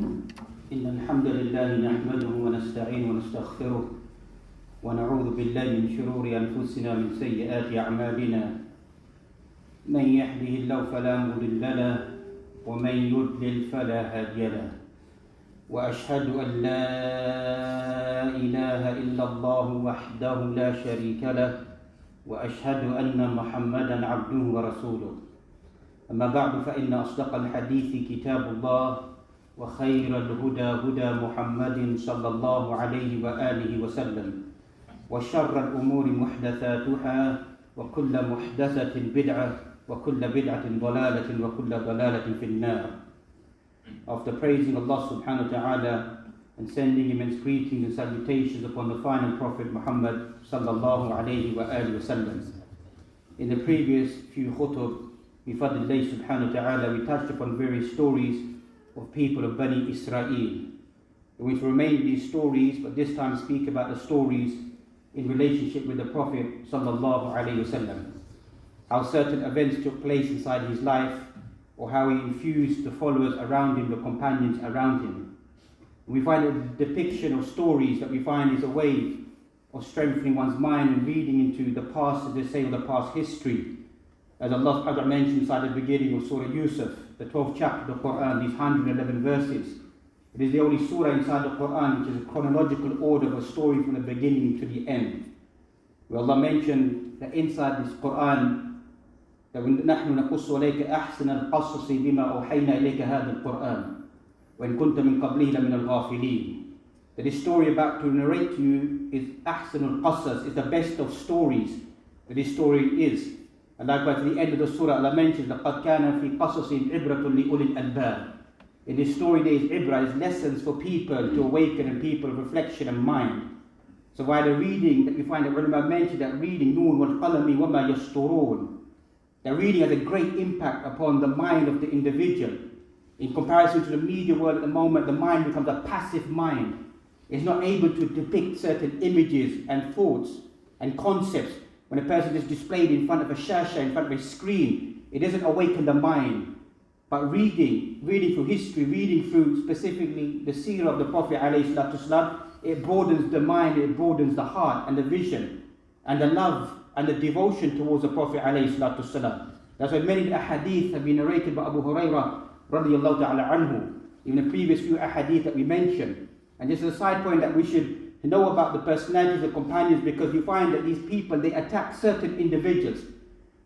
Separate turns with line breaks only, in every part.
إن الحمد لله نحمده ونستعينه ونستغفره ونعوذ بالله من شرور أنفسنا من سيئات أعمالنا من يهده الله فلا مضل له ومن يضلل فلا هادي له وأشهد أن لا إله إلا الله وحده لا شريك له وأشهد أن محمدا عبده ورسوله أما بعد فإن أصدق الحديث كتاب الله وخير الهدى هدى محمد صلى الله عليه وآله وسلم وشر الأمور محدثاتها وكل محدثة بدعة وكل بدعة ضلالة وكل ضلالة في النار. After praising Allah subhanahu wa ta'ala and sending immense greetings and salutations upon the final Prophet Muhammad sallallahu alayhi wa alihi wa sallam. In the previous few khutub, bifadlillahi subhanahu wa ta'ala, we touched upon various stories of people of Bani Israel. We will remain with these stories, but this time speak about the stories in relationship with the Prophet sallallahu alayhi wa sallam. How certain events took place inside his life, or how he infused the followers around him, the companions around him. We find a depiction of stories that we find is a way of strengthening one's mind and reading into the past, as they say, or the past history. As Allah subhanahu wa ta'ala mentioned inside the beginning of Surah Yusuf, the 12th chapter of the Quran, these 111 verses. It is the only surah inside the Quran which is a chronological order of a story from the beginning to the end. Where Allah mentioned that inside this Quran, that نحن نقص عليك أحسن القصص بما أوحينا إليك هذا القرآن وإن كنت من قبله لمن الغافلين. That this story about to narrate to you is أحسن القصص, is the best of stories that this story is. And likewise at the end of the surah Allah mentions لقد كان في قصص عبرة لأولي الألباب. In this story there is ibrah, is lessons for people to awaken and people of reflection and mind. So while the reading that we find that ulama mentioned that reading نون والقلم وما يسطرون, that reading has a great impact upon the mind of the individual. In comparison to the media world at the moment, the mind becomes a passive mind. It's not able to depict certain images and thoughts and concepts. When a person is displayed in front of a shasha, in front of a screen, it doesn't awaken the mind. But reading through history, reading through specifically the seerah of the Prophet ﷺ, it broadens the mind, it broadens the heart and the vision and the love and the devotion towards the Prophet ﷺ. That's why many ahadith have been narrated by Abu Hurairah radiyallahu ta'ala anhu, even the previous few ahadith that we mentioned. And just as a side point that we should know about the personalities of companions, because you find that these people, they attack certain individuals,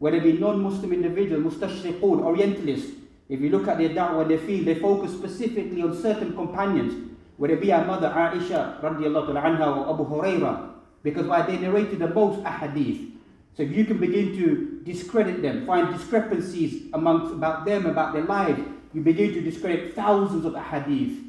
whether it be non-Muslim individuals, mustashriqun, Orientalists. If you look at their da'wah, their field, they focus specifically on certain companions, whether it be our mother Aisha radiyallahu ta'ala anha or Abu Hurairah, because why they narrated the most ahadith. So if you can begin to discredit them, find discrepancies about them, about their lives, you begin to discredit thousands of ahadith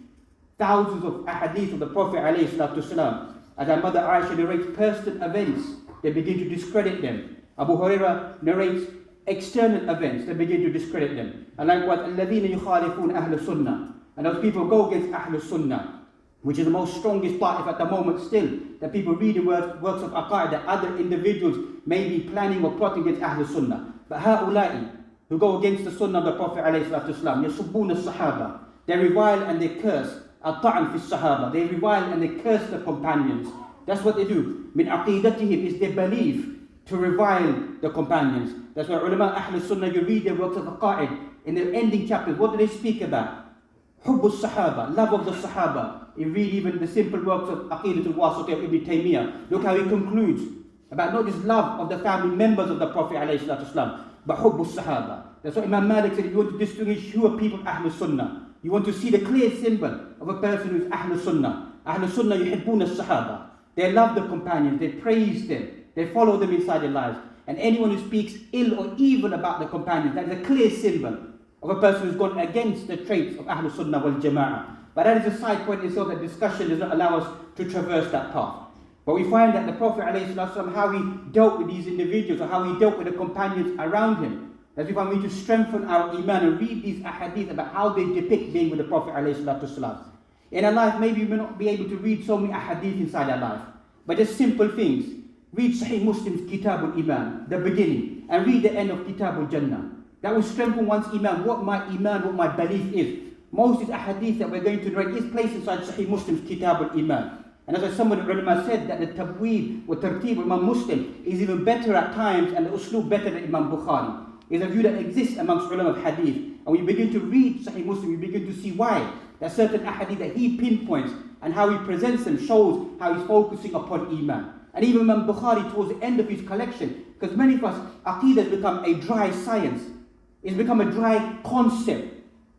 of the Prophet ﷺ. As our mother Aisha narrates personal events, they begin to discredit them. Abu Hurairah narrates external events, they begin to discredit them. And likewise, الَّذِينَ يُخَالِفُونَ أَهْلَ السُّنَّةِ. And those people go against Ahlul Sunnah, which is the most strongest ta'if at the moment still, that people read the works of aqa'id, that other individuals may be planning or plotting against Ahlul Sunnah. But هؤلاء, who go against the Sunnah of the Prophet ﷺ, يَسُبُّونَ الصَّحَابَةِ, they revile and they curse. الطعن في الصحابة, they revile and they curse the companions. That's what they do. من عقيدتهم is their belief to revile the companions. That's why ulama Ahlul Sunnah, you read their works of aqa'id, in the ending chapters, what do they speak about? حب الصحابة, love of the Sahaba. You read even the simple works of Aqidatul Wasitiyah of Ibn Taymiyyah. Look how he concludes about not just love of the family members of the Prophet ﷺ, but حب الصحابة. That's what Imam Malik said, if you want to distinguish who are people of Ahlul Sunnah, you want to see the clear symbol of a person who is Ahlul Sunnah. Ahlul Sunnah yuhibbuna as-sahaba. They love the companions, they praise them, they follow them inside their lives. And anyone who speaks ill or evil about the companions, that is a clear symbol of a person who's gone against the traits of Ahlul Sunnah wal Jama'ah. But that is a side point in itself, that discussion does not allow us to traverse that path. But we find that the Prophet ﷺ, how he dealt with these individuals, or how he dealt with the companions around him, that we find we need to strengthen our iman and read these ahadith about how they depict being with the Prophet ﷺ. In our life, maybe we may not be able to read so many ahadith inside our life, but just simple things. Read Sahih Muslim's Kitabul Iman, the beginning, and read the end of Kitabul Jannah. That will strengthen one's iman, what my belief is. most of these ahadith that we're going to read is placed inside Sahih Muslim's Kitab al-Iman. And as some of the ulama said, that the tabweed or tartib of Imam Muslim is even better at times, and the uslub better than Imam Bukhari. Is a view that exists amongst ulama of hadith. And when you begin to read Sahih Muslim, you begin to see why that certain ahadith that he pinpoints and how he presents them shows how he's focusing upon Iman. And even Imam Bukhari, towards the end of his collection, because many of us, Aqidah has become a dry science. It's become a dry concept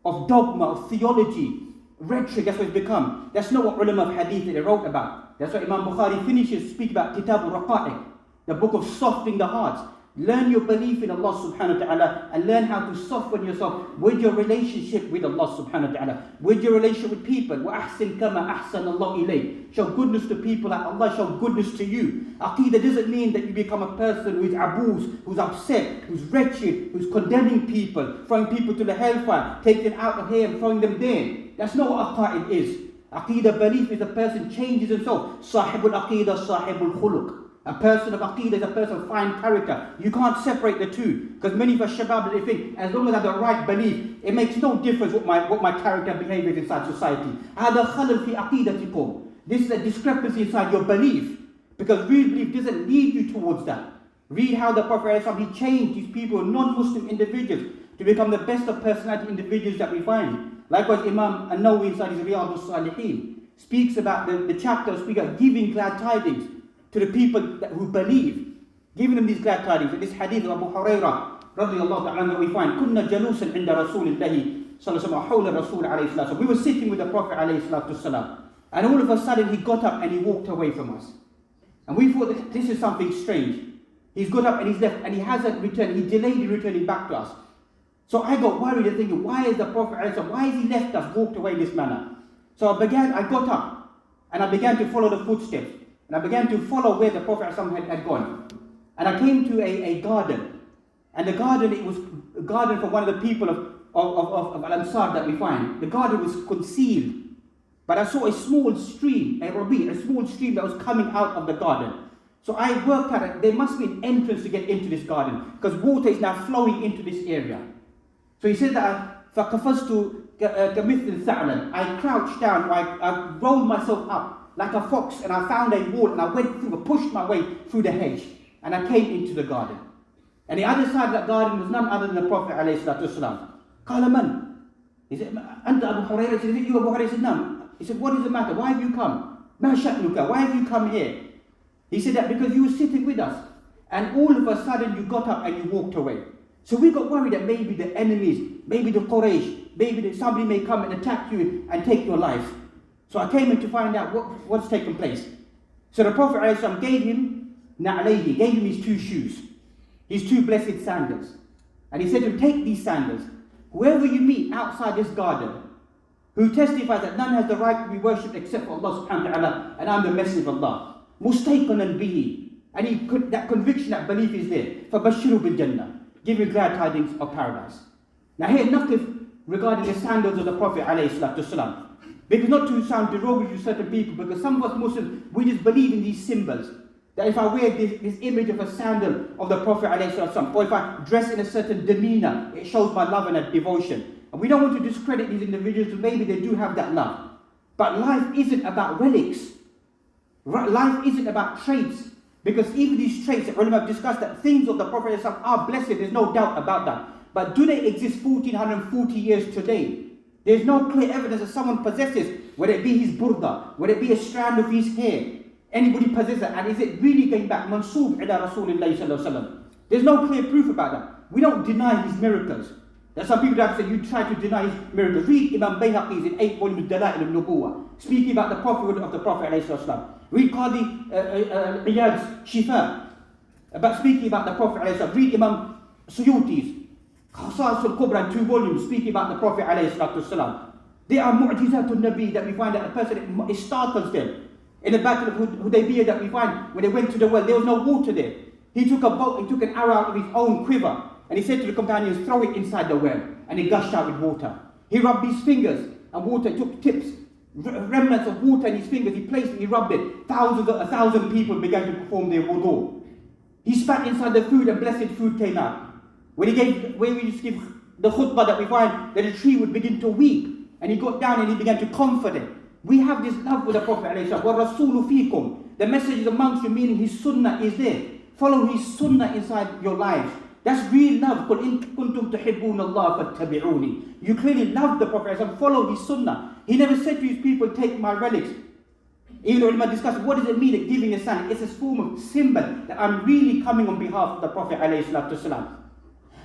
of dogma, of theology, rhetoric. That's what it's become. That's not what ulama of hadith that they wrote about. That's why Imam Bukhari finishes speak about Kitab al-Raqa'iq, the book of softening the hearts. Learn your belief in Allah subhanahu wa ta'ala and learn how to soften yourself with your relationship with Allah subhanahu wa ta'ala, with your relationship with people. وَأَحْسِنْ كَمَا أَحْسَنَ اللَّهُ إِلَيْكَ. Show goodness to people like Allah show goodness to you. Aqidah doesn't mean that you become a person who's abuse, who's upset, who's wretched, who's condemning people, throwing people to the hellfire, taking them out of here and throwing them there. That's not what Aqeedah is. Aqeedah belief is a person changes himself. Sahibul Aqeedah, Sahibul Khuluq. A person of Aqeedah is a person of fine character. You can't separate the two. Because many of us shabab, they think, as long as I have the right belief, it makes no difference what my character and behavior is inside society. هذا خلل في عقيدتكم. This is a discrepancy inside your belief. Because real belief doesn't lead you towards that. Read how the Prophet he changed these people, non-Muslim individuals, to become the best of personality individuals that we find. Likewise, Imam An-Nawawi inside his Riyadh al-Salihin speaks about the chapter speaks about giving glad tidings to the people who believe, giving them these glad tidings. In this hadith of Abu Hurairah radiyallahu ta'ala, we find كُنَّا جَلُوسًا عِنْدَ رَسُولِ اللَّهِ صلى الله عليه وسلم حول الرسول عليه الصلاة والسلام. We were sitting with the Prophet عليه الصلاة والسلام, and all of a sudden he got up and he walked away from us. And we thought that this is something strange. He's got up and he's left and he hasn't returned. He delayed in returning back to us. So I got worried and thinking, why is the Prophet why has he left us, walked away in this manner? So I got up and I began to follow the footsteps. And I began to follow where the Prophet had gone. And I came to a garden. And the garden, it was a garden for one of the people of Al-Ansar that we find. The garden was concealed. But I saw a small stream, a small stream that was coming out of the garden. So I worked out that there must be an entrance to get into this garden, because water is now flowing into this area. So he said that فَقَفَزْتُ كَمِثْلِ ثَعْلًا. I crouched down, I rolled myself up like a fox, and I found a wall, and I went through, pushed my way through the hedge, and I came into the garden. And the other side of that garden was none other than the Prophet ﷺ. قال من? He said, أنت أبو هريرة? He said, is it you, Abu Hurairah? He said, no. He said, what is the matter? Why have you come? ما شأنك? Why have you come here? He said that because you were sitting with us, and all of a sudden you got up and you walked away. So we got worried that maybe the enemies, maybe the Quraysh, maybe that somebody may come and attack you and take your life. So I came in to find out what's taken place. So the Prophet ﷺ gave him na'layhi, gave him his two shoes, his two blessed sandals. And he said to him, take these sandals. Whoever you meet outside this garden, who testifies that none has the right to be worshipped except for Allah subhanahu wa ta'ala, and I'm the messenger of Allah, mustayqanan bihi. And that conviction, that belief is there. فَبَشِّرُوا بِالْجَنَّةِ. Give him glad tidings of paradise. Now here, naqif regarding the sandals of the Prophet ﷺ. Because not to sound derogatory to certain people, because some of us Muslims, we just believe in these symbols. That if I wear this image of a sandal of the Prophet ﷺ, or if I dress in a certain demeanor, it shows my love and devotion. And we don't want to discredit these individuals, because maybe they do have that love. But life isn't about relics. Life isn't about traits. Because even these traits that ulama have discussed, that things of the Prophet ﷺ are blessed, there's no doubt about that. But do they exist 1440 years today? There's no clear evidence that someone possesses, whether it be his burda, whether it be a strand of his hair. Anybody possesses that, and is it really going back mansoob ila Rasulullah sallallahu alaihi wasallam? There's no clear proof about that. We don't deny his miracles. There's some people that say you try to deny his miracles. Read Imam Bayhaqi's in 8 volumes Dala'il al-Nubuwah, speaking about the prophethood of the Prophet ﷺ. Read Qadi Iyad's Shifa, about speaking about the Prophet ﷺ. Read Imam Suyuti's Khasa'is al-Kubra in 2 volumes, speaking about the Prophet ﷺ. There are mu'jizatul Nabi that we find that a person, it startles them. In the battle of Hudaybiyah that we find, when they went to the well, there was no water there. He took a boat, he took an arrow out of his own quiver, and he said to the companions, throw it inside the well, and it gushed out with water. He rubbed his fingers, and water took tips, remnants of water in his fingers, he placed it, he rubbed it. 1,000 people began to perform their wudu. He spat inside the food, and blessed food came out. When we used to give the khutbah that we find, that the tree would begin to weep, and he got down and he began to comfort him. We have this love with the Prophet ﷺ. وَالرَّسُولُ فِيكُمْ. The message is amongst you, meaning his sunnah is there. Follow his sunnah inside your lives. That's real love. قُلْ إِن كُنْتُمْ تُحِبُّونَ اللَّهَ فَاتَّبِعُونِي. You clearly love the Prophet ﷺ. Follow his sunnah. He never said to his people, take my relics. Even though we might discuss, what does it mean that giving a sign? It's a form of symbol that I'm really coming on behalf of the Prophet ﷺ.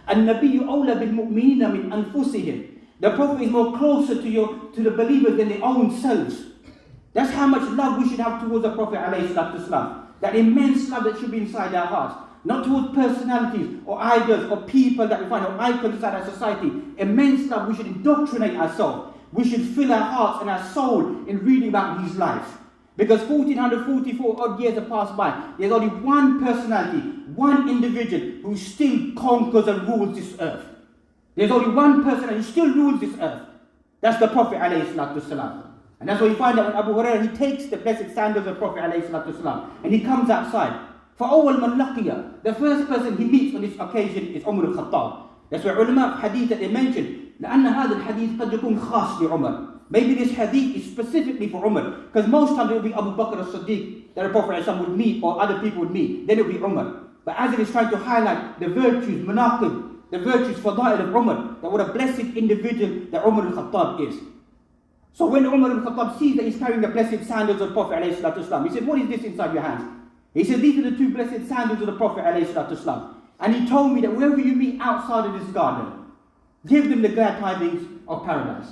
النبي أولى بالمؤمنين من أنفسهم. The Prophet is more closer to the believers than their own selves. That's how much love we should have towards the Prophet ﷺ. That immense love that should be inside our hearts. Not towards personalities or idols or people that we find or icons inside our society. Immense love, we should indoctrinate ourselves. We should fill our hearts and our soul in reading about his life. Because 1444 odd years have passed by. There's only one personality, one individual who still conquers and rules this earth. There's only one person who still rules this earth. That's the Prophet ﷺ. And that's why you find out when Abu Hurairah, he takes the blessed sandals of the Prophet ﷺ and he comes outside. For awwal man laqiya, the first person he meets on this occasion is Umar al-Khattab. That's why ulama of hadith that they mentioned, لأن هذا الحديث قد يكون خاص لعمر. Maybe this hadith is specifically for Umar, because most times it will be Abu Bakr as-Siddiq that the Prophet ﷺ would meet or other people would meet. Then it will be Umar. But as it is trying to highlight the virtues, manaqib, the virtues, fadail of Umar, that what a blessed individual that Umar al-Khattab is. So when Umar al-Khattab sees that he's carrying the blessed sandals of the Prophet ﷺ, he said, what is this inside your hands? He said, these are the two blessed sandals of the Prophet ﷺ. And he told me that wherever you meet outside of this garden, give them the glad tidings of paradise.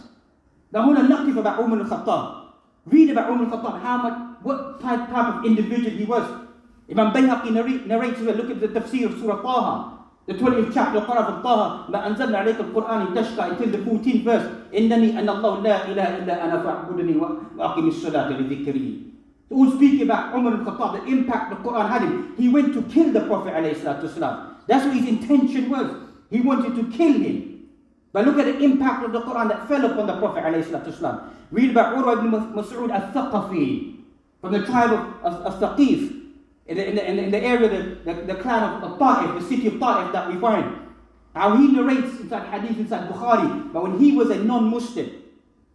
Now I want to laqif about Umar al-Khattab. Read about Umar al-Khattab, what type of individual he was. Imam Bayhaqi narrates, look at the tafsir of Surah Taha. The 20th chapter, قَرَفَ الطَّهَا مَا أَنزَلْنَا عَلَيْكَ الْقُرْآنِ تَشْقَى, until the 14th verse. إِنَّنِي أَنَّ اللَّهُ لَا إِلَهَ إِلَّا أَنَا فَاعْبُدْنِي وَأَقِمِ الصَّلَاةَ لِذِكْرِي. All speaking about Umar al-Khattab, the impact the Quran had him. He went to kill the Prophet ﷺ. That's what his intention was. He wanted to kill him. But look at the impact of the Quran that fell upon the Prophet ﷺ. Read about Urwa ibn Mas'ud al-Thaqafi, from the tribe of Thaqif. In the area, the clan of Ta'if, the city of Ta'if that we find. How he narrates inside hadith, inside Bukhari, but when he was a non-Muslim,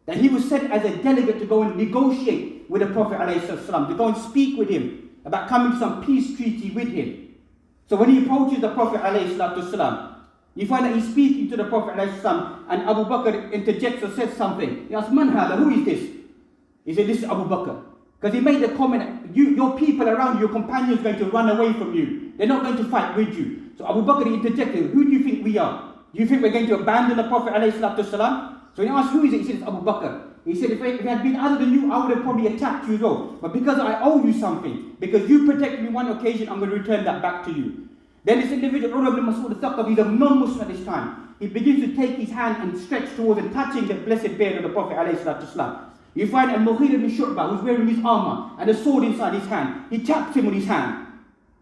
that he was sent as a delegate to go and negotiate with the Prophet ﷺ, to go and speak with him about coming to some peace treaty with him. So when he approaches the Prophet ﷺ, you find that he's speaking to the Prophet ﷺ, and Abu Bakr interjects or says something. He asks, Man hada, who is this? He said, this is Abu Bakr. Because he made the comment, your people around you, your companions are going to run away from you. They're not going to fight with you. So Abu Bakr interjected, who do you think we are? Do you think we're going to abandon the Prophet ﷺ? So he asked, who is it? He said, it's Abu Bakr. He said, if it had been other than you, I would have probably attacked you as well. But because I owe you something, because you protected me one occasion, I'm going to return that back to you. Then this individual, Urwa ibn Mas'ud al-Thaqafi, he's a non-Muslim at this time. He begins to take his hand and stretch towards and touching the blessed beard of the Prophet ﷺ. You find Al-Mughira ibn Shu'bah, who's wearing his armor and a sword inside his hand. He taps him with his hand.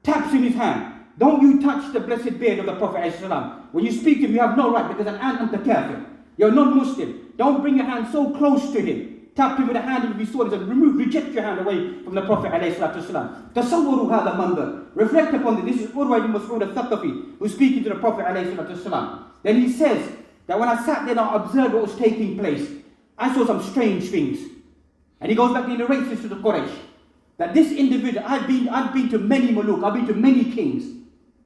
Taps him his hand. Don't you touch the blessed beard of the Prophet ﷺ. When you speak to him, you have no right, because an anta kafir. You're non-Muslim. Don't bring your hand so close to him. Tap him with a hand with his sword and reject your hand away from the Prophet ﷺ. Tasawwaru hadha mandar. Reflect upon this. This is Urwa ibn Mas'ud al-Thaqafi, who's speaking to the Prophet ﷺ. Then he says that when I sat there and I observed what was taking place, I saw some strange things. And he goes back and he narrates this to the Quraysh. That this individual, I've been to many muluk, I've been to many kings.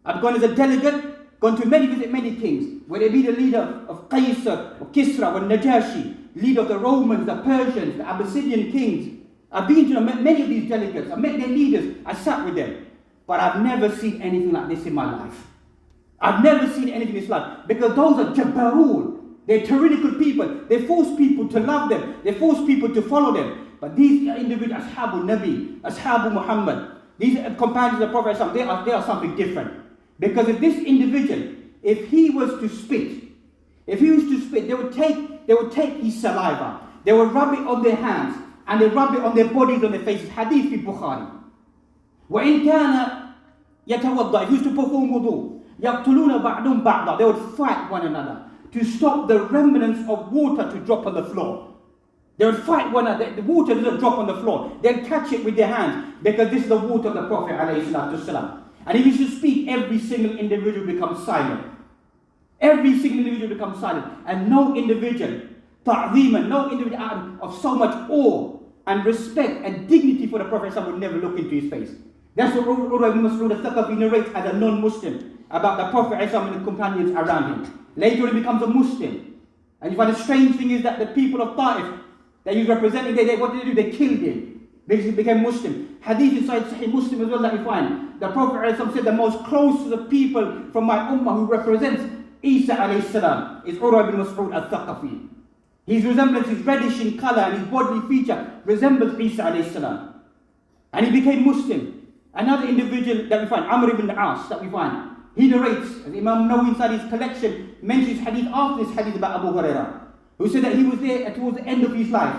I've gone as a delegate, gone to visit many kings. Whether it be the leader of Qaisar, or Kisra, or Najashi, leader of the Romans, the Persians, the Abyssinian kings. I've been to many of these delegates, I met their leaders, I sat with them. But I've never seen anything like this in my life. I've never seen anything in this life. Because those are Jabbarul. They're tyrannical people. They force people to love them. They force people to follow them. But these individuals, Ashabul Nabi, Ashabul Muhammad, these companions of the Prophet, they are something different. Because if this individual, if he was to spit, they would take his saliva, they would rub it on their hands, and they rub it on their bodies, on their faces. Hadith in Bukhari. وَإِنْ كَانَ يَتَوَضَّأ, if he used to perform wudu, يَقْتُلُونَ بَعْضُمْ بَعْضًا, they would fight one another to stop the remnants of water to drop on the floor. They would fight one another. The water doesn't drop on the floor. They'll catch it with their hands, because this is the water of the Prophet ﷺ. And if you should speak, every single individual becomes silent. Every single individual becomes silent. And no individual ta'zeeman, no individual of so much awe and respect and dignity for the Prophet would never look into his face. That's what Hurairah ibn Mas'ud al-Thaqafi narrates as a non-Muslim about the Prophet and the companions around him. Later he becomes a Muslim. And you find the strange thing is that the people of Ta'if that he's representing, what did they do? They killed him because he became Muslim. Hadith inside Sahih Muslim as well that we find. The Prophet said the most closest people from my ummah who represents Isa alayhi salam is Hurairah ibn Mas'ud al-Thaqafi. His resemblance is reddish in color and his bodily feature resembles Isa alayhi salam. And he became Muslim. Another individual that we find, Amr ibn As, that we find, he narrates, as Imam Nawawi inside his collection mentions hadith after this hadith about Abu Hurairah, who said that he was there towards the end of his life.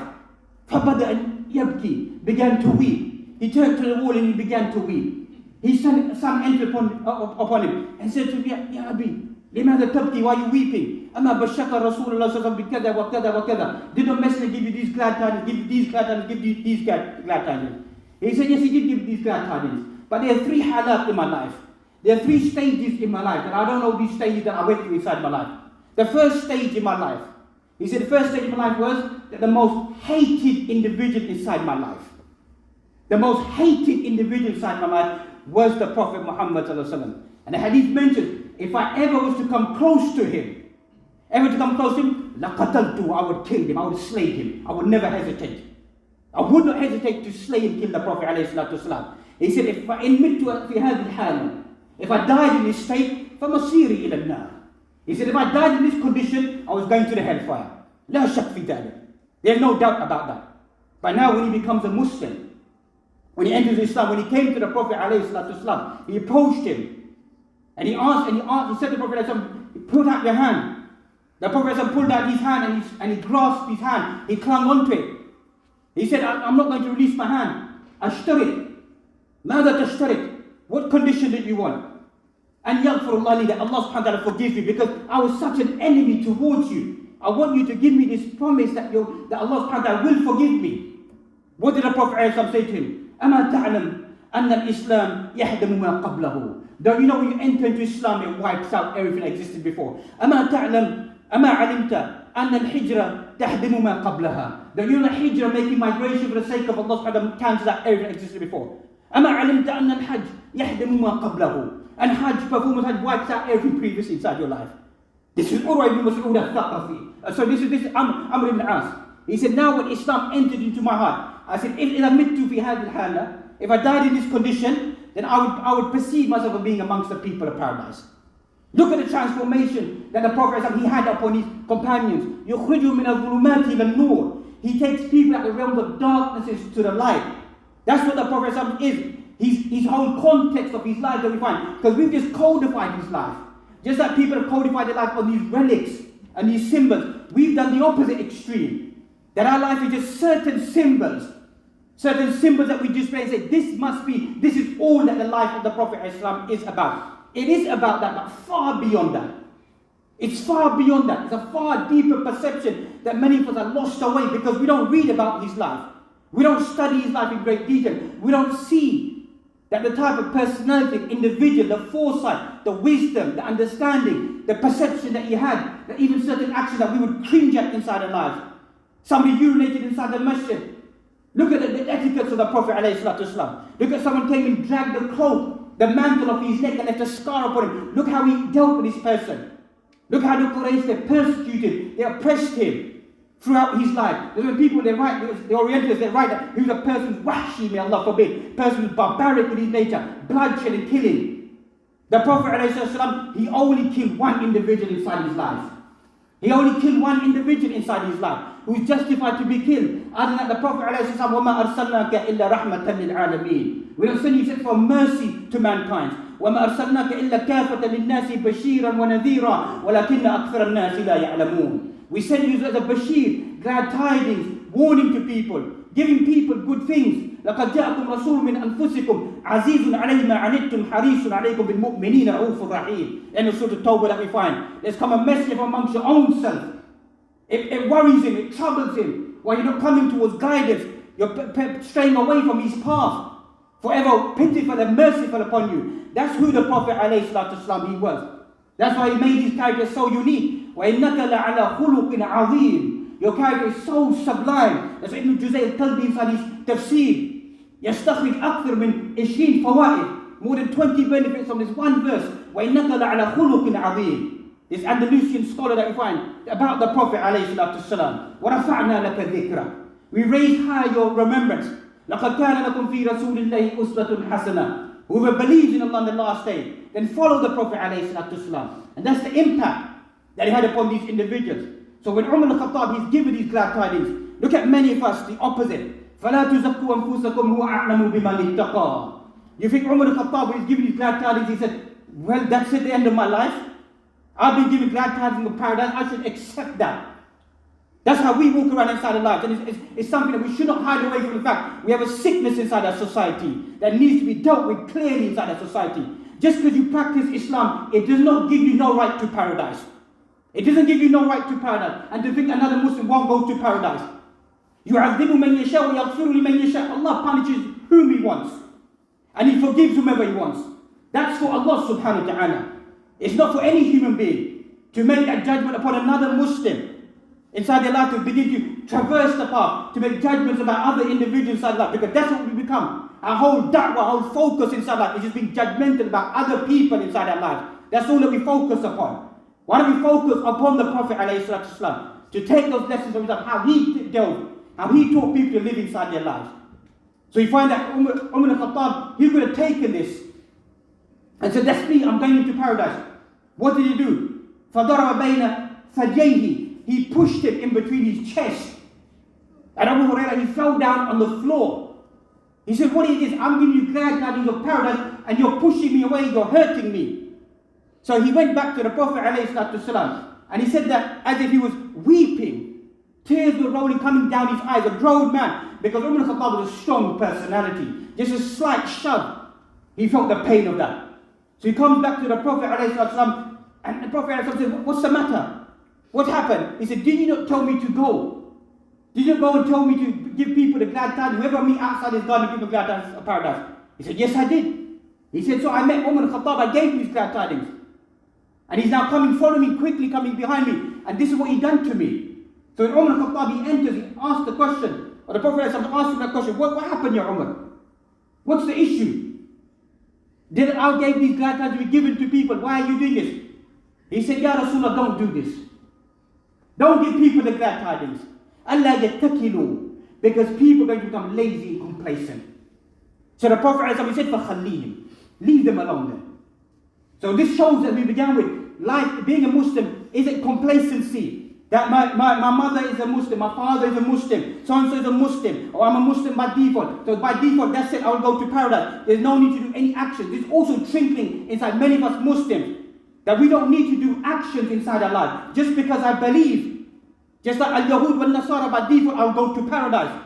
فَبَدَأَ يَبْكِي, began to weep. He turned to the wall and he began to weep. His son entered upon him and said to him, Ya Abi, لماذا تبكي? Why are you weeping? أما بشك رسول الله صلى الله عليه وسلم بكذا وكذا وكذا. Did the messenger give you these glad tidings, give you these glad tidings, give you these glad tidings? He said, yes, he did give these glad tidings. But there are 3 halat in my life. There are 3 stages in my life. And I don't know these stages that I went through inside my life. The first stage in my life. He said the first stage in my life was that the most hated individual inside my life. The most hated individual inside my life was the Prophet Muhammad sallallahu alaihi wasallam. And the hadith mentions, if I ever was to come close to him, لَقَتَلْتُهُ, I would kill him, I would slay him. I would never hesitate. I would not hesitate to slay and kill the Prophet alayhi salatu wasalam. He said, if I died in this state, فَمَصِيرِي إِلَى النَّارِ. He said, if I died in this condition, I was going to the hellfire. لَا شَكْ فِي ذَلِكَ. There's no doubt about that. But now when he becomes a Muslim, when he enters Islam, when he came to the Prophet alayhi salatu wasalam, he approached him. And he said to the Prophet, put out your hand. The Prophet pulled out his hand and he grasped his hand. He clung onto it. He said, I'm not going to release my hand. Ashtarit. ماذا تشترط? What condition did you want? And yaghfirullah li, that Allah subhanahu wa ta'ala forgives me because I was such an enemy towards you. I want you to give me this promise that Allah subhanahu wa ta'ala will forgive me. What did the Prophet say to him? أما تعلم أن الإسلام يهدم ما قبله. Don't you know when you enter into Islam it wipes out everything that existed before? أما تعلم أما علمت أن الحجرة تهدم ما قبلها. Don't you know that hijrah, making migration for the sake of Allah subhanahu wa ta'ala, cancels out everything that existed before? أما علمت أن الحج يهدم ما قبله. And Hajj, performance Hajj wipes out everything previous inside your life. This is Hurairah ibn Mas'ud al-Thaqafi. So this is Amr ibn As. He said, now when Islam entered into my heart, I said, if I died in this condition, then I would perceive myself as being amongst the people of paradise. Look at the transformation that the Prophet he had upon his companions. يُخْرِجُ مِنَ الظُّلُمَاتِ إِلَى النُّورِ. He takes people out of the realms of darknesses to the light. That's what the Prophet is. His whole context of his life that we find. Because we've just codified his life. Just like people have codified their life on these relics and these symbols. We've done the opposite extreme. That our life is just certain symbols. Certain symbols that we display and say, this is all that the life of the Prophet ﷺ is about. It is about that, but far beyond that. It's far beyond that. It's a far deeper perception that many of us are lost away because we don't read about his life. We don't study his life in great detail. We don't see that the type of personality, individual, the foresight, the wisdom, the understanding, the perception that he had, that even certain actions that we would cringe at inside our lives. Somebody urinated inside the masjid. Look at the etiquettes of the Prophet ﷺ. Look at someone came and dragged the cloak, the mantle of his neck and left a scar upon him. Look how he dealt with this person. Look how the Quraysh, they persecuted, they oppressed him throughout his life. When people, they write, the Orientalists, they write that he was a person who's wahshi, may Allah forbid, person who's barbaric in his nature, bloodshed and killing. The Prophet ﷺ, he only killed one individual inside his life. He only killed one individual inside his life who is justified to be killed. Other than the Prophet ﷺ, وَمَا أَرْسَلْنَاكَ إِلَّا رَحْمَةً لِلْعَالَمِينَ. We don't send you except for mercy to mankind. وَمَا أَرْسَلْنَاكَ إِلَّا كَافَةً لِلنَّاسِ بَشِيرًا وَنَذِيرًا وَلَكِنَّ أَكْثَرَ النَّاسِ لَا يَعْلَمُونَ. We send you as a bashir, glad tidings, warning to people, giving people good things. لَقَدْ جَاءَكُمْ رَسُولٌ مِّنْ أَنفُسِكُمْ عَزِيزٌ عَلَيْهِ مَا عَنِتُّمْ حَرِيصٌ عَلَيْكُمْ بِالْمُؤْمِنِينَ رَءُوفٌ رَحِيمٌ. And the Surah Tawbah that we find. There's come a message from amongst your own self. It worries him, it troubles him. While you're not coming towards guidance, you're straying away from his path. Forever pitiful and merciful upon you. That's who the Prophet ﷺ he was. That's why he made his character so unique. وَإِنَّكَ لَعَلَى خُلُقٍ عَظِيمٍ. Your character is so sublime. That's what Ibn Juzay tells me inside his tafsir. يستخرج أكثر من 20 فوائد. More than 20 benefits from this one verse. وَإِنَّكَ لَعَلَى خُلُقٍ عَظِيمٍ. This Andalusian scholar that we find about the Prophet ﷺ. وَرَفَعْنَا لَكَ ذِكْرًا. We raised high your remembrance. لَقَدْ كَانَ لَكُمْ فِي رَسُولِ اللَّهِ أُسْوَةٌ حَسَنَةٌ. Whoever believes in Allah on the last day, then follow the Prophet ﷺ. And that's the impact that he had upon these individuals. So when Umar al-Khattab, he's given these glad tidings, look at many of us, the opposite. فَلَا تُزَكُّوا أَنفُسَكُمْ هُوَ أَعْلَمُ بِمَنِ اتَّقَى. You think Umar al-Khattab, when he's giving these glad tidings, he said, well, that's it, the end of my life. I've been given glad tidings of paradise, I should accept that. That's how we walk around inside our lives. And it's something that we should not hide away from the fact. We have a sickness inside our society that needs to be dealt with clearly inside our society. Just because you practice Islam, it does not give you no right to paradise. It doesn't give you no right to paradise. And to think another Muslim won't go to paradise. يُعَذِّبُ مَنْ يَشَاءُ وَيَغْفِرُ لِمَنْ يَشَاءُ. Allah punishes whom He wants. And He forgives whomever He wants. That's for Allah subhanahu wa ta'ala. It's not for any human being to make that judgment upon another Muslim inside their life, to begin to traverse the path, to make judgments about other individuals inside life, because that's what we become. Our whole da'wah, our whole focus inside life is just being judgmental about other people inside our life. That's all that we focus upon. Why don't we focus upon the Prophet ﷺ, to take those lessons from himself, how he dealt, how he taught people to live inside their lives. So you find that Umar al-Khattab, he could have taken this and said, that's me, I'm going into paradise. What did he do? فَضَرَبَ بَيْنَ ثَدْيَيْهِ. He pushed it in between his chest. And Abu Hurairah, he fell down on the floor. He said, what is this? I'm giving you glad tidings of paradise and you're pushing me away, you're hurting me. So he went back to the Prophet ﷺ, and he said that as if he was weeping. Tears were rolling, coming down his eyes, a grown man. Because Umar al-Khattab was a strong personality. Just a slight shove, he felt the pain of that. So he comes back to the Prophet ﷺ, and the Prophet ﷺ said, what's the matter? What happened? He said, did you not tell me to go? Did you go and tell me to give people the glad tidings? Whoever I meet outside his garden, give them glad tidings of paradise. He said, yes, I did. He said, so I met Umar al-Khattab, I gave him these glad tidings. And he's now coming, following me, quickly coming behind me. And this is what he done to me. So when Umar al-Khattab, he enters, he asks the question, or the Prophet asked him that question, what happened, Ya Umar? What's the issue? Did I gave these glad tidings to be given to people? Why are you doing this? He said, Ya Rasulullah, don't do this. Don't give people the glad tidings. Allah yattakilu. Because people are going to become lazy and complacent. So the Prophet said, فَخَلِّيهِمْ. Leave them alone then. So this shows that we began with life, being a Muslim isn't complacency. That my mother is a Muslim, my father is a Muslim, so-and-so is a Muslim, or I'm a Muslim by default. So by default, that's it, I will go to paradise. There's no need to do any action. There's also trickling inside many of us Muslims, that we don't need to do actions inside our life. Just because I believe, just like Al-Yahud wal Nasara, by default, I'll go to paradise.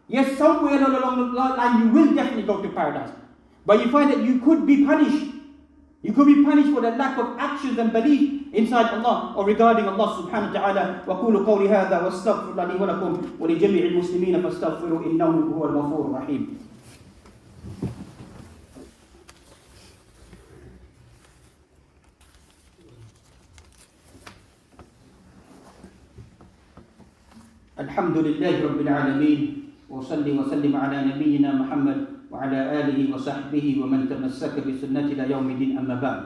Yes, somewhere along the line, you will definitely go to paradise. But you find that you could be punished. You could be punished for the lack of actions and belief inside Allah or regarding Allah subhanahu wa ta'ala. وَقُولُوا قَوْلِ هَذَا وَاسْتَغْفِرُ لَي وَلَكُمْ وَلِجَمِيعِ الْمُسْلِمِينَ فَاسْتَغْفِرُوا إِنَّهُ هُوَ الْغَفُورُ الرَّحِيمُ. الحمد لله رب العالمين وصلي وسلم على نبينا محمد وعلى آله وصحبه ومن تمسك بسنته إلى يوم الدين أما بعد.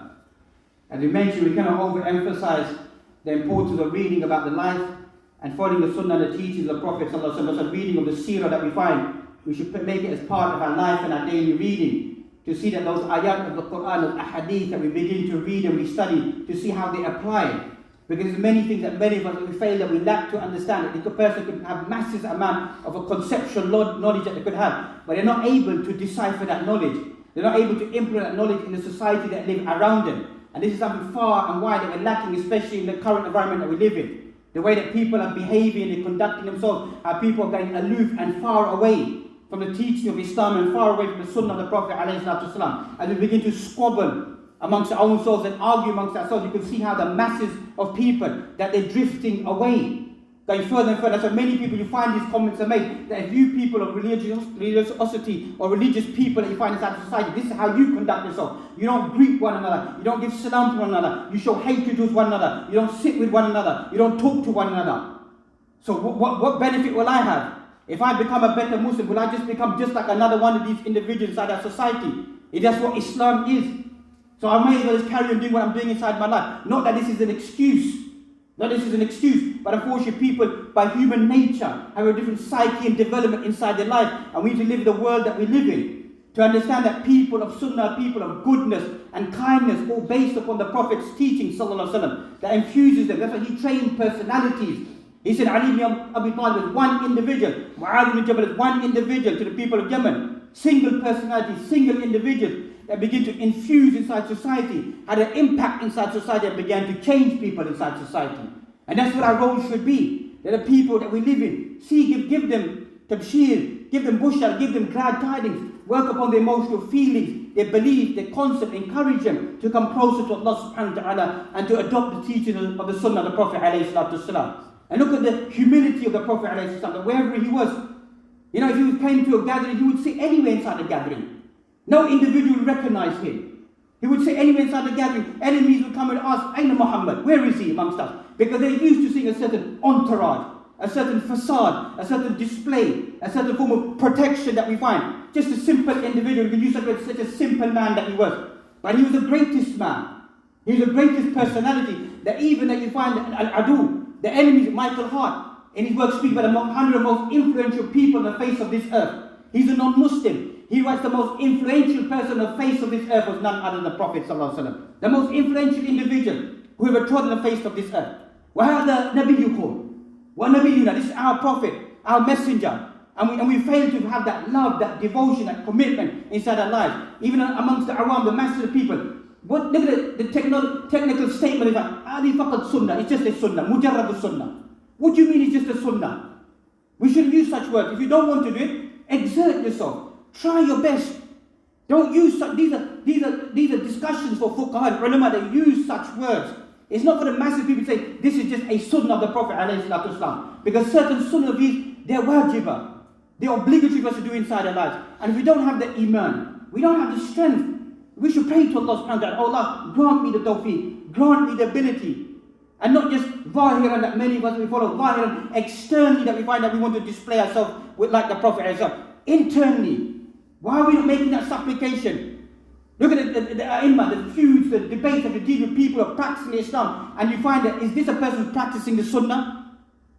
As we mentioned, we cannot overemphasize the importance of reading about the life and following the sunnah and the teachings of the Prophet ﷺ. Reading of the seerah that we find, we should make it as part of our life and our daily reading, to see that those ayat of the Quran, of ahadith that we begin to read and we study, to see how they apply. Because there's many things that many of us we fail, that we lack to understand. That the person could have massive amount of a conceptual knowledge that they could have, but they're not able to decipher that knowledge. They're not able to implement that knowledge in the society that live around them. And this is something far and wide that we're lacking, especially in the current environment that we live in. The way that people are behaving and conducting themselves, how people are going aloof and far away from the teaching of Islam and far away from the sunnah of the Prophet ﷺ. As we begin to squabble amongst our own souls and argue amongst ourselves, you can see how the masses of people, that they're drifting away, going further and further. So many people, you find these comments are made, that if you people of religiosity or religious people that you find inside society, this is how you conduct yourself. You don't greet one another, you don't give salam to one another, you show hatred towards one another, you don't sit with one another, you don't talk to one another. So what benefit will I have? If I become a better Muslim, will I just become just like another one of these individuals inside our society? If that's what Islam is. So I may as well just carry on doing what I'm doing inside my life. Not that this is an excuse. Not that this is an excuse. But unfortunately, people, by human nature, have a different psyche and development inside their life. And we need to live in the world that we live in. To understand that people of sunnah, people of goodness and kindness, all based upon the Prophet's teaching, sallallahu alaihi wasallam, that infuses them. That's why he trained personalities. He said Ali ibn Abi Talib is one individual. Mu'adh ibn Jabal is one individual to the people of Yemen. Single personality, single individual that begin to infuse inside society, had an impact inside society and began to change people inside society. And that's what our role should be. That the people that we live in, give them tabshir, give them bushra, give them glad tidings, work upon their emotional feelings, their belief, their concept, encourage them to come closer to Allah subhanahu wa ta'ala and to adopt the teaching of the sunnah of the Prophet alayhi salatu wasalam. And look at the humility of the Prophet alayhi salatu wasalam, wherever he was. You know, if he came to a gathering, he would sit anywhere inside the gathering. No individual would recognize him. He would sit anywhere inside the gathering. Enemies would come and ask, Aina Muhammad, where is he amongst us? Because they're used to seeing a certain entourage, a certain facade, a certain display, a certain form of protection that we find. Just a simple individual, we can use such a simple man that he was. But he was the greatest man. He was the greatest personality that even that you find Al-Adu, the enemies, Michael Hart, in his work speaks about the 100 most influential people on the face of this earth. He's a non-Muslim. He writes the most influential person on the face of this earth was none other than the Prophet ﷺ. The most influential individual who ever trod on the face of this earth. وَهَذَا نَبِيُّكُمْ وَنَبِيُّنَا. This is our Prophet, our messenger. And we fail to have that love, that devotion, that commitment inside our lives. Even amongst the Awam, the masses of people. Look at the technical statement. It's just a sunnah. Mujarrad sunnah. What do you mean it's just a sunnah? We shouldn't use such words. If you don't want to do it, exert yourself. Try your best. Don't use such. These are discussions for fuqaha and ulama that use such words. It's not for the massive people to say this is just a sunnah of the Prophet ﷺ. Because certain sunnah of these, they're wajibah. They're obligatory for us to do inside our lives. And if we don't have the iman, we don't have the strength, we should pray to Allah subhanahu wa ta'ala, oh Allah, grant me the tawfiq, grant me the ability. And not just zahiran that many of us we follow, zahiran externally that we find that we want to display ourselves with like the Prophet ﷺ. Internally, why are we not making that supplication? Look at the ai-imma, the feuds, the debates that we deal with people who are practicing Islam, and you find that, is this a person practicing the sunnah?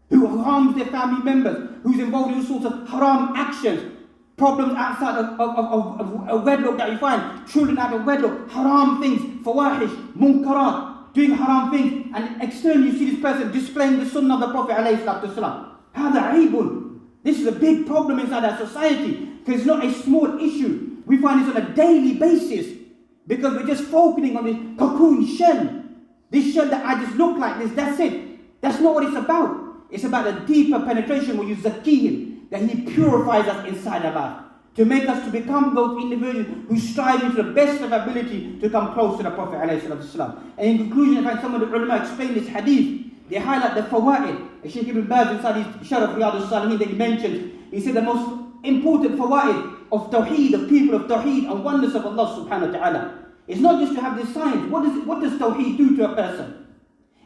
Who harms their family members, who's involved in all sorts of haram actions, problems outside of wedlock that you find, children out of wedlock, haram things, fawahish, munkarat, doing haram things, and externally you see this person displaying the sunnah of the Prophet ﷺ. هذا عيب. This is a big problem inside our society, because it's not a small issue. We find this on a daily basis, because we're just focusing on this cocoon shell. This shell that I just look like this, that's it. That's not what it's about. It's about a deeper penetration where you zakihim, that he purifies us inside our life, to make us to become those individuals who strive to the best of ability to come close to the Prophet ﷺ. And in conclusion, I find some of the ulama explain this hadith. They highlight the fawaid. Shaykh Ibn Baz inside his Sharh of Riyadh al-Salihin that he mentions, he said the most important fawaid of tawheed, of people of tawheed and oneness of Allah subhanahu wa ta'ala, is not just to have this science. What does tawheed do to a person?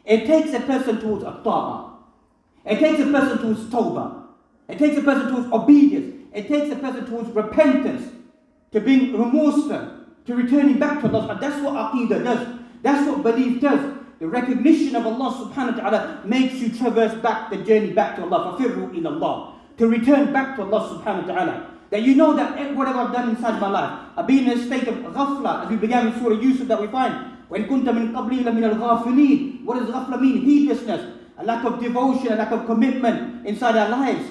It takes a person towards a ta'ah. It takes a person towards tawbah. It takes a person towards obedience. It takes a person towards repentance, to being remorseful, to returning back to Allah. That's what aqeedah does. That's what belief does. The recognition of Allah subhanahu wa ta'ala makes you traverse back the journey back to Allah. فَفِرُّوا إِلَى اللَّهِ. To return back to Allah subhanahu wa ta'ala. That you know that whatever I've done inside my life, I've been in a state of ghafla, as we began with Surah Yusuf that we find. وَإِن كُنْتَ مِن قَبْلِهِ لَمِنَ الْغَافِلِينَ. What does ghafla mean? Heedlessness. A lack of devotion, a lack of commitment inside our lives.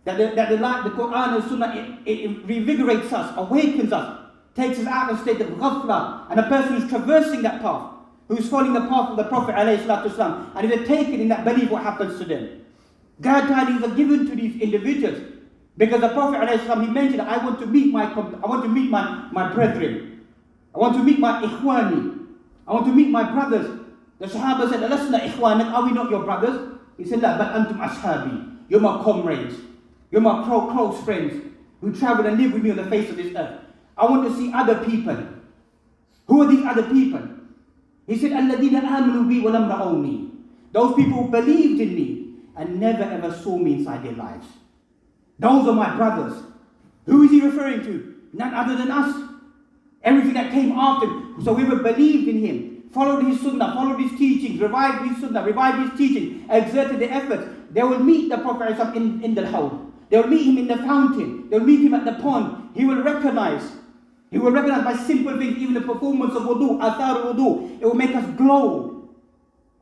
That the Quran and Sunnah, it revigorates us, awakens us, takes us out of a state of ghafla. And a person who's traversing that path, who's following the path of the Prophet ﷺ, and if they're taken in that belief, what happens to them? Glad tidings are given to these individuals. Because the Prophet ﷺ, he mentioned, I want to meet my brethren. I want to meet my ikhwani. I want to meet my brothers. The Sahaba said, Alasna ikhwanak, are we not your brothers? He said, La, but antum ashabi. You're my comrades. You're my close friends who travel and live with me on the face of this earth. I want to see other people. Who are these other people? He said, Alladina amanu bi wa lam ra'awni. Those people who believed in me, and never ever saw me inside their lives. Those are my brothers. Who is he referring to? None other than us. Everything that came after him. So whoever believed in him, followed his sunnah, followed his teachings, revived his sunnah, revived his teaching, exerted the efforts, they will meet the Prophet in the hawd. They will meet him in the fountain. They will meet him at the pond. He will recognize by simple things, even the performance of wudu, athar wudu. It will make us glow.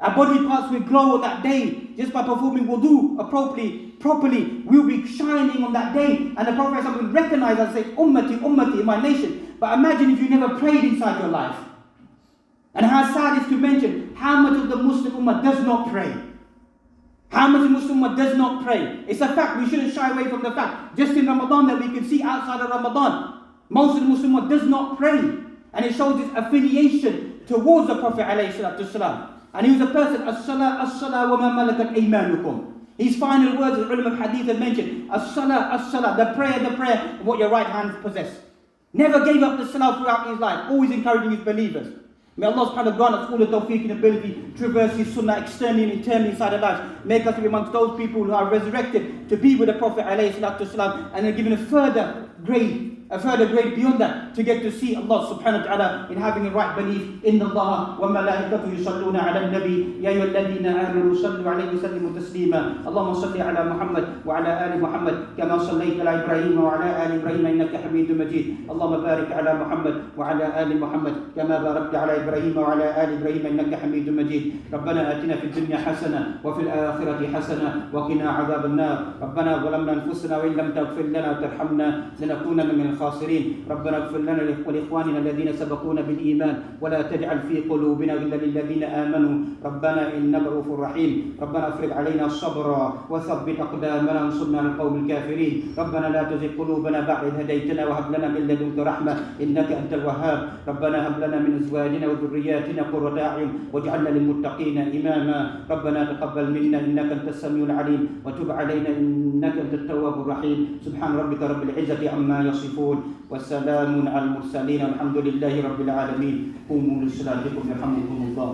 Our body parts will glow on that day just by performing wudu properly. We'll be shining on that day, and the Prophet will recognize us and say, Ummati, Ummati, my nation. But imagine if you never prayed inside your life. And how sad is to mention how much of the Muslim Ummah does not pray. How much of the Muslim Ummah does not pray. It's a fact, we shouldn't shy away from the fact. Just in Ramadan that we can see outside of Ramadan, most of the Muslim Ummah does not pray. And it shows its affiliation towards the Prophet ﷺ. And he was a person, as-salah, as-salah, wa ma malakat aymanukum. His final words, the ulama of hadith have mentioned, as-salah, as-salah, the prayer, of what your right hand possess. Never gave up the salah throughout his life, always encouraging his believers. May Allah subhanahu wa ta'ala grant us all the tawfiq and ability to traverse his sunnah externally and internally inside our lives. Make us be amongst those people who are resurrected to be with the Prophet ﷺ, and are given a further grade beyond that, to get to see Allah subhanahu wa ta'ala in having a right belief in Allah. wa malaikatu yusalluna ala nabi ya ayyuhalladhina amanu sallu alayhi wa sallimu taslima. Allahumma salli ala Muhammad wa ala ali Muhammad kama sallaita ala Ibrahim wa ala ali Ibrahim innaka Hamidum Majid. Allahumma barik ala Muhammad wa ala ali Muhammad kama barakta ala Ibrahim wa ala ali Ibrahim innaka Hamidum Majid. Rabbana atina fid dunya hasana wa fil akhirati hasana wa qina adhaban nar. Rabbana zalamna anfusana wa in lam taghfir lana wa tarhamna lanakunanna min الخاسرين. ربنا اغفر لنا ولإخواننا الذين سبقونا بالإيمان ولا تجعل في قلوبنا غلا للذين آمنوا ربنا إنك رؤوف رحيم. ربنا افرغ علينا الصبر وثبت أقدامنا وانصرنا على القوم الكافرين. ربنا لا تزغ قلوبنا بعد إذ هديتنا وهب لنا من لدنك رحمة إنك أنت الوهاب. ربنا هب لنا من أزواجنا وذرياتنا قرة أعين واجعلنا للمتقين إماما. ربنا تقبل منا إنك أنت السميع العليم وتب علينا إنك أنت التواب الرحيم. سبحان ربك رب العزة عما يصفون والسلام على المرسلين والحمد لله رب العالمين. قوموا لصلاتكم يرحمكم الله.